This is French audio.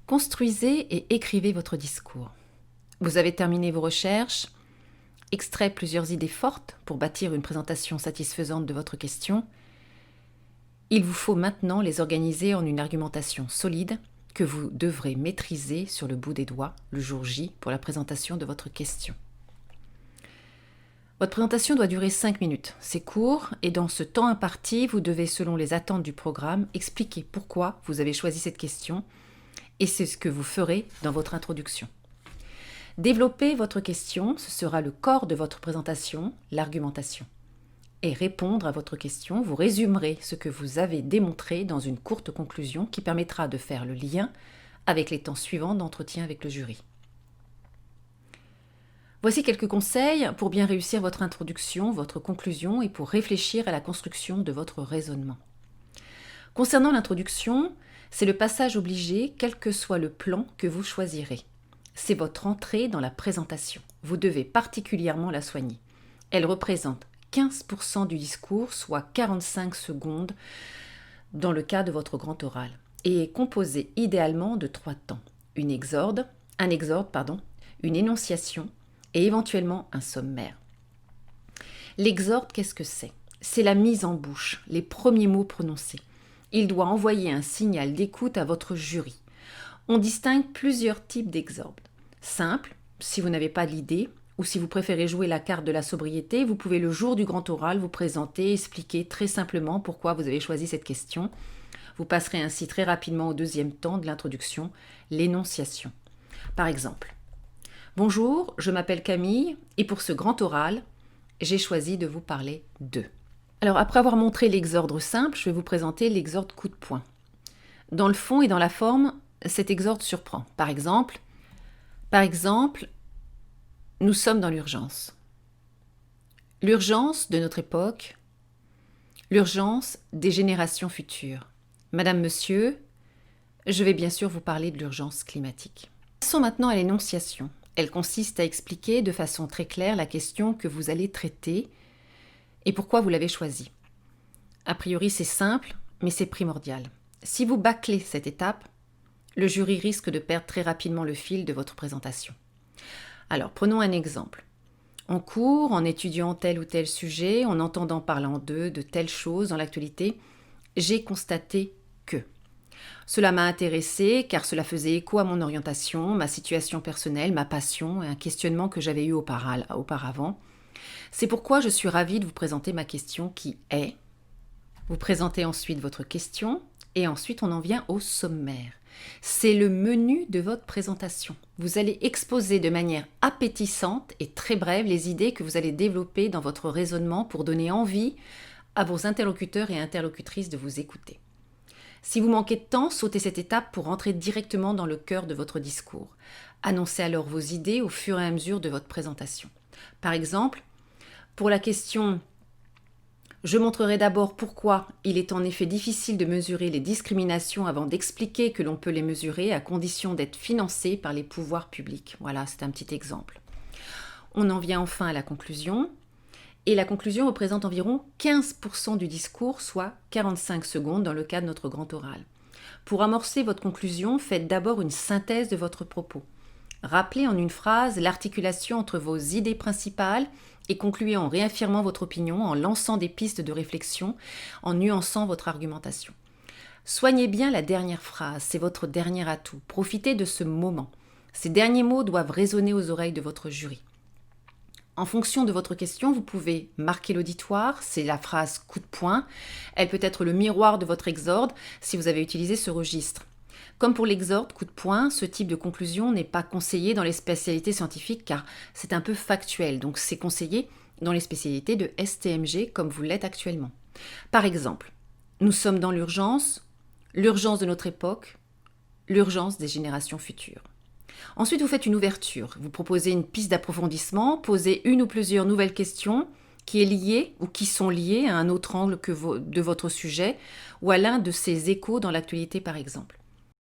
Construisez et écrivez votre discours. Vous avez terminé vos recherches, extrait plusieurs idées fortes pour bâtir une présentation satisfaisante de votre question. Il vous faut maintenant les organiser en une argumentation solide que vous devrez maîtriser sur le bout des doigts le jour J pour la présentation de votre question. Votre présentation doit durer 5 minutes. C'est court et dans ce temps imparti, vous devez, selon les attentes du programme, expliquer pourquoi vous avez choisi cette question et c'est ce que vous ferez dans votre introduction. Développer votre question, ce sera le corps de votre présentation, l'argumentation. Et répondre à votre question, vous résumerez ce que vous avez démontré dans une courte conclusion qui permettra de faire le lien avec les temps suivants d'entretien avec le jury. Voici quelques conseils pour bien réussir votre introduction, votre conclusion et pour réfléchir à la construction de votre raisonnement. Concernant l'introduction, c'est le passage obligé, quel que soit le plan que vous choisirez. C'est votre entrée dans la présentation. Vous devez particulièrement la soigner. Elle représente 15% du discours, soit 45 secondes dans le cas de votre grand oral, et est composée idéalement de 3 temps. Un exorde, une énonciation et éventuellement un sommaire. L'exorde, qu'est-ce que c'est ? C'est la mise en bouche, les premiers mots prononcés. Il doit envoyer un signal d'écoute à votre jury. On distingue plusieurs types d'exordes. Simple, si vous n'avez pas d'idée, ou si vous préférez jouer la carte de la sobriété, vous pouvez le jour du grand oral vous présenter, expliquer très simplement pourquoi vous avez choisi cette question. Vous passerez ainsi très rapidement au deuxième temps de l'introduction, l'énonciation. Par exemple, « Bonjour, je m'appelle Camille et pour ce grand oral, j'ai choisi de vous parler de… » Alors après avoir montré l'exorde simple, je vais vous présenter l'exorde coup de poing. Dans le fond et dans la forme, cet exorde surprend. Par exemple, nous sommes dans l'urgence. L'urgence de notre époque, l'urgence des générations futures. Madame, monsieur, je vais bien sûr vous parler de l'urgence climatique. Passons maintenant à l'énonciation. Elle consiste à expliquer de façon très claire la question que vous allez traiter et pourquoi vous l'avez choisie. A priori, c'est simple, mais c'est primordial. Si vous bâclez cette étape, le jury risque de perdre très rapidement le fil de votre présentation. Alors, prenons un exemple. En cours, en étudiant tel ou tel sujet, en entendant parler d'eux, de telles choses dans l'actualité, j'ai constaté que… Cela m'a intéressé car cela faisait écho à mon orientation, ma situation personnelle, ma passion et un questionnement que j'avais eu auparavant. C'est pourquoi je suis ravie de vous présenter ma question qui est… Vous présentez ensuite votre question et ensuite on en vient au sommaire. C'est le menu de votre présentation. Vous allez exposer de manière appétissante et très brève les idées que vous allez développer dans votre raisonnement pour donner envie à vos interlocuteurs et interlocutrices de vous écouter. Si vous manquez de temps, sautez cette étape pour entrer directement dans le cœur de votre discours. Annoncez alors vos idées au fur et à mesure de votre présentation. Par exemple, pour la question « Je montrerai d'abord pourquoi il est en effet difficile de mesurer les discriminations avant d'expliquer que l'on peut les mesurer à condition d'être financé par les pouvoirs publics. » Voilà, c'est un petit exemple. On en vient enfin à la conclusion. Et la conclusion représente environ 15% du discours, soit 45 secondes dans le cas de notre grand oral. Pour amorcer votre conclusion, faites d'abord une synthèse de votre propos. Rappelez en une phrase l'articulation entre vos idées principales et concluez en réaffirmant votre opinion, en lançant des pistes de réflexion, en nuançant votre argumentation. Soignez bien la dernière phrase, c'est votre dernier atout. Profitez de ce moment. Ces derniers mots doivent résonner aux oreilles de votre jury. En fonction de votre question, vous pouvez marquer l'auditoire, c'est la phrase coup de poing. Elle peut être le miroir de votre exorde si vous avez utilisé ce registre. Comme pour l'exorde coup de poing, ce type de conclusion n'est pas conseillé dans les spécialités scientifiques car c'est un peu factuel, donc c'est conseillé dans les spécialités de STMG comme vous l'êtes actuellement. Par exemple, nous sommes dans l'urgence de notre époque, l'urgence des générations futures. Ensuite, vous faites une ouverture. Vous proposez une piste d'approfondissement, posez une ou plusieurs nouvelles questions qui est liée ou qui sont liées à un autre angle de votre sujet ou à l'un de ses échos dans l'actualité par exemple.